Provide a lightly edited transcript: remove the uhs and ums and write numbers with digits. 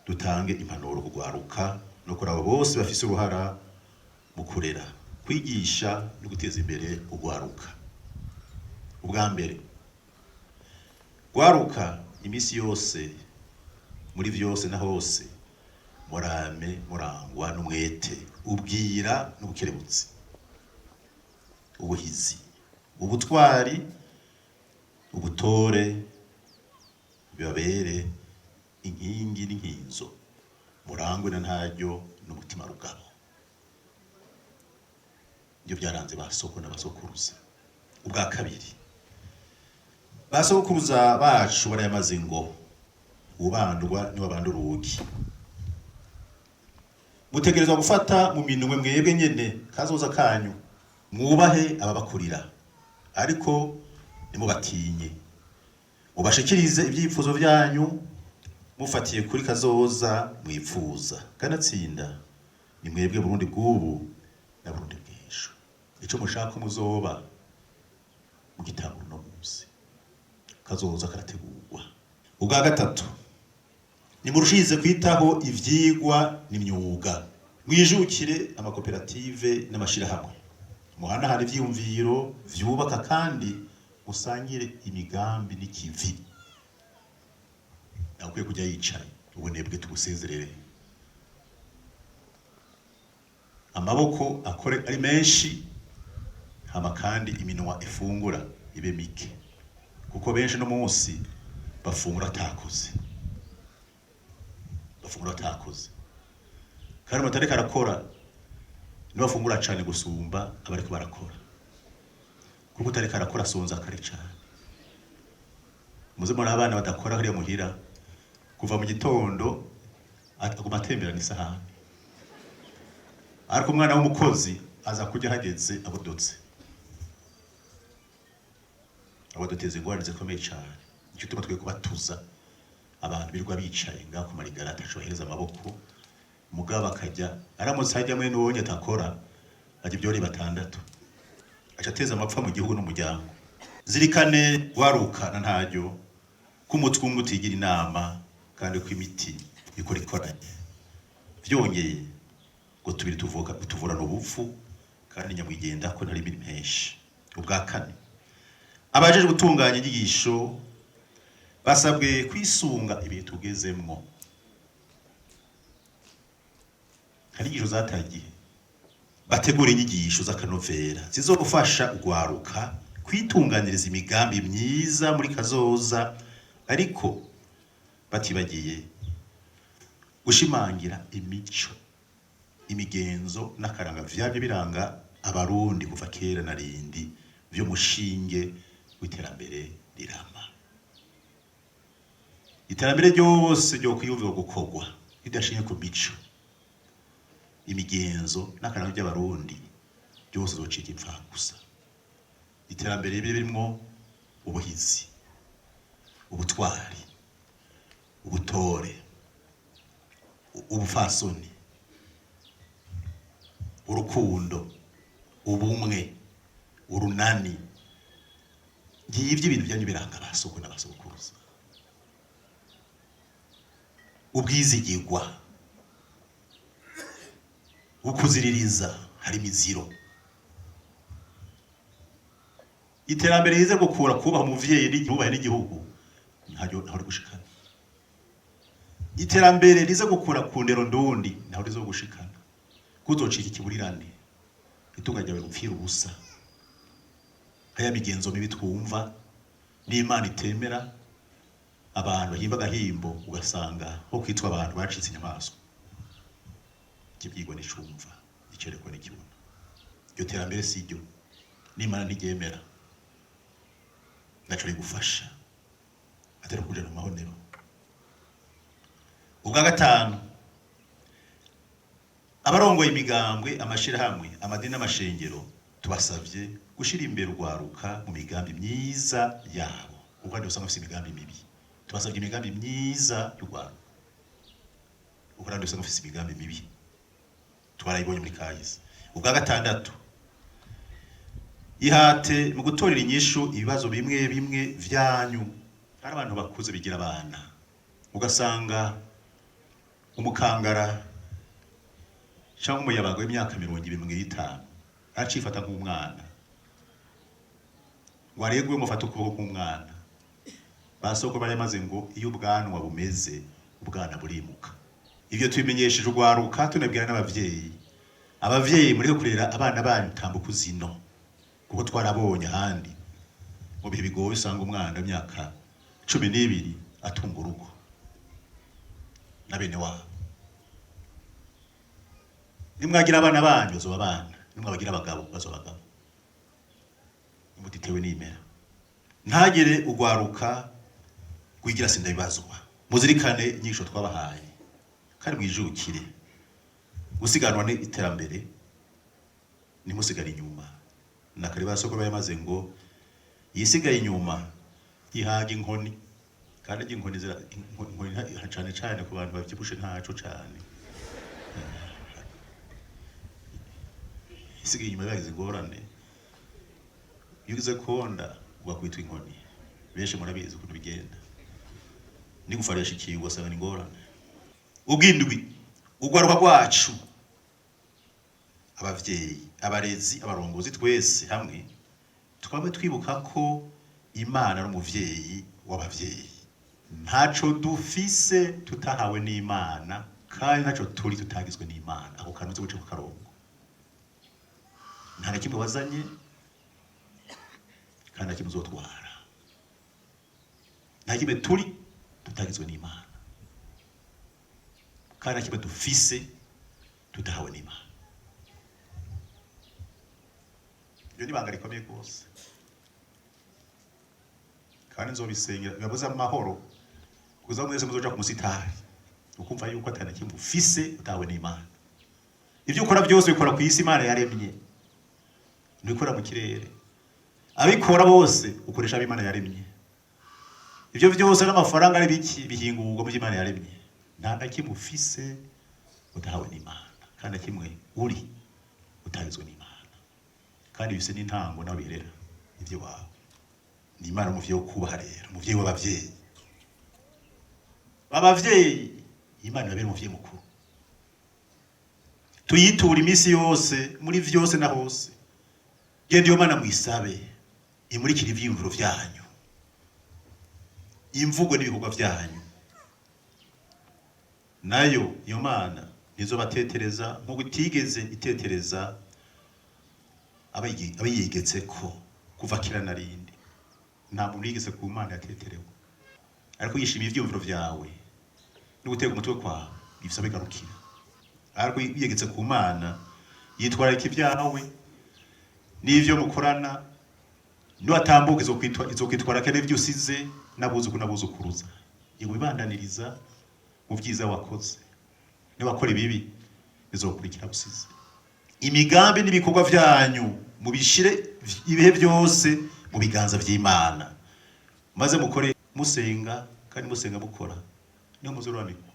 dutange impanuro kugwaruka no kuri abo bose bafise uruhara mu kurera, kwigisha no guteza imbere ugwaruka. Ubwa mbere, gwaruka imisi yose muri vyose na hose murame murangwa n'umwete, ubwira n'ubukerebutsi, ubuhizi, ubutwari, ubutore bibabere inkingi n'inkinzo, murangwe na ntaryo n'umutima rugabo. Ibyo byaranze basoko n'abasokuruza. Ubwa kabiri, basokuruza bacu barayamaze ngo ubandwa ni wabanda urugi. Mutegerezwa gufata mu minwe mwebwe nyene kazoza kanyu, mwubahe ababakurira, ariko nimubatinye, mubashikirize ibyifuzo byanyu mufatiye kuri kazoza mwipfuza. Kanatsinda ni mwebwe Burundi bw'ubu na Burundi bw'ejo. Ico mushaka muzoba mugitangura no munsi, kazoza karategurwa. Ubwa gatatu, nimurushize kwitaho ivyigwa n'imyuga, mwijukire amakoperative n'amashirahamwe, muhanahana ivyiyumviro vyubaka kandi musangire imigambi n'ikivi. Nakwiye kujya yicaye ubunebwe tugusezerere, amaboko akore ari menshi, hama kandi iminwa ifungura ibe mike, kuko benshi no munsi bafungura atakoze, kandi mutareka arakora nibafungura cane gusumba abariko barakora, kuko utareka arakora asonza kare cane. Muze muri abana badakora hariya muhira, kuva mu gitondo aguma atemberana isahani, ariko umwana w'umukozi aza kurya hageze abodotse, abadoteze ingorane zikomeye cane. Nicyo gituma twe kubatuza abantu birirwa bicaye ngaho ku marigara atashohereza amaboko, mugabo akajya aramutse hajya mwe n'uwonye atakora ajya ibyori batandatu, aca ateza amapfa mu gihugu n'umuryango. Zirikane waruka na ntaryo k'umutwe umwe utigira inama, kandi ko imiti ikora ikoranye. Vyongeye ngo tubiri tuvurana ubupfu, kandi nyamwigenda ko ntari imirimo henshi. Ubwa kane, abajeje gutunganya inyigisho basabwe kwisunga ibihe tugezemwo. Hari inyigisho zatagiye, bategura inyigisho z'akanovera zizogufasha ugwaruka kwitunganiriza imigambi myiza muri kazoza, ariko batibagiye gushimangira imico, imigenzo n'akaranga vyavyo biranga abarundi kuva kera na rindi, vyo mushinge w'iterambere rirama. Iterambere ryose ryo kwiyumvira gukorwa ridashingiye ku mico, imigenzo n'akaranga by'abarundi byose zocika impfagusa. Iterambere birimwo ubuhizi, ubutwari, ubutore, ubufasoni, urukundo, ubumwe, urunani. Ngivyo ibintu byanyu biranga abasoko n'abasokuruza. Ubwizigirwa, ukuziririza, hari imiziro. Iterambere rize gukura kubaha umuvyeyi n'igihugu n'igihugu ntaho ri gushikana. Iterambere rize gukura ku ndero ndundi ntaho rizo gushikana, kuzocika ikiburirane, itunga ryawe gupfira ubusa. Haya migenzo mibi twumva n'Imana itemera, abantu bahimba agahimbo ugasanga ho kwitwa abantu bacitse inyamaswa. Kibyigwa n'icumva icerekwa n'ikibona. Iryo terambere si ryo, n'Imana ntiryemera, naco rigufasha atari kuja mu mahonero. Ubwa gatanu, abarongoye imigambwe, amashirahamwe, amadini n'amashengero tubasavye gushira imbere ugwaruka mu migambi myiza yabo, kuko kandi usanga bafise imigambi mibi. Tubasavye imigambi myiza y'ugwaruka, kuko kandi usanga bafise imigambi mibi twarayibonye muri kahise. Ubwa gatandatu, ihate mu gutorera inyishu ibibazo bimwe bimwe vyanyu. Hari abantu bakuze bigira abana, ugasanga umukangara cyangwa umuyabaga w'imyaka 25 acifata nk'umwana waregwe mufata ukuboko k'umwana basoko bari maze ngo iyo ubwanwa bumeze ubwana burimuka. Ibyo tubimenyesheje urwaruka tunabwira n'abavyeyi. Abavyeyi muri kurera abana banyu tambuka zino kuko twarabonye handi mu bihe bigoye usanga umwana w'imyaka 12 atunga urugo na bene wabo. Nimwagira abana banyu bazoba abana, nimwabagira abagabo bazoba abagabo. Imutitewe n'imera. Ntagire ugwaruka kwigira sindabibazwa. Muzirikane inyisho twabahaye kandi mwijukire gusiganwa n'iterambere nimusigara inyuma. Nakari basoko bayamaze ngo yisigaye inyuma ihaga inkoni kandi inkoni cyane cyane ku bantu bavyibushe ntaco cyane. Isigaye inyuma yagize ingorane. Yugize konda ugakwitwa inkoni. Benshi murabizi ukuntu bigenda. Nigufarisha ikigo usanga ingorane. Ubwindwi ugwaruka rwacu abavyeyi, abarezi, abarongozi twese hamwe twabe twibuka ko Imana ari umuvyeyi w'abavyeyi. Ntaco dufise tutahawe n'Imana kandi ntaco turi tutagizwe n'Imana. Ako kantu guce ku karongo. Nta na kimwe wazanye kandi kimwe uzotwara. Nta kimwe turi tutagizwe n'Imana kandi kimwe dufise tutahawe n'Imana. Iyo ni banga rikomeye rwose kandi nzobisengera bibabuza amahoro kuza mwese muzoja ku musitari ukumva yuko atana kimwe ufise utahawe n'Imana. Ibyo ukora byose bikora ku isi Imana yaremye, nibikora mu kirere. Abikora bose ukoresha ab'Imana yaremye. Ibyo byose n'amafaranga ari biki bihingurwa mu Imana yaremye. Nta na kimwe ufise utahawe n'Imana kandi kimwe uri utagizwe n'Imana. Kandi bise n'intango nabirera ivyo wawe. Ni Imana umuvyeyi wo kubaha rero, umuvyeyi w'abavyeyi. Abavyeyi Imana yabera umuvyeyi mukuru. Tuyitura imisi yose muri vyose na hose. Genda iyo Mana mwisabe imurikira ivyiyumviro vyanyu, imvugo n'ibikorwa vyanyu. Nayo iyo Mana nizo batetereza nko gutigeze itetereza abayigetse ko kuva kira narindi. Nta muntu yigeze ku Mana yateterewe. Ariko yishimiye ivyiyumviro vyawe no gutega umutwe kwawe bifisa bigarukira. Ariko yigetse ku Mana yitwararika ivyawe n'ivyo mukorana no atambuka izokwitwara kene byo usize nabuzukuruza. Yego bibandaniriza mu byiza wakoze. Niba akora ibibi bizokurikira busize. Imigambi n'ibikorwa vyanyu mubishire ibihe byose mu biganza vy'Imana. Maze mukore musenga kandi musenga mukora. Niyo muzoranirwa.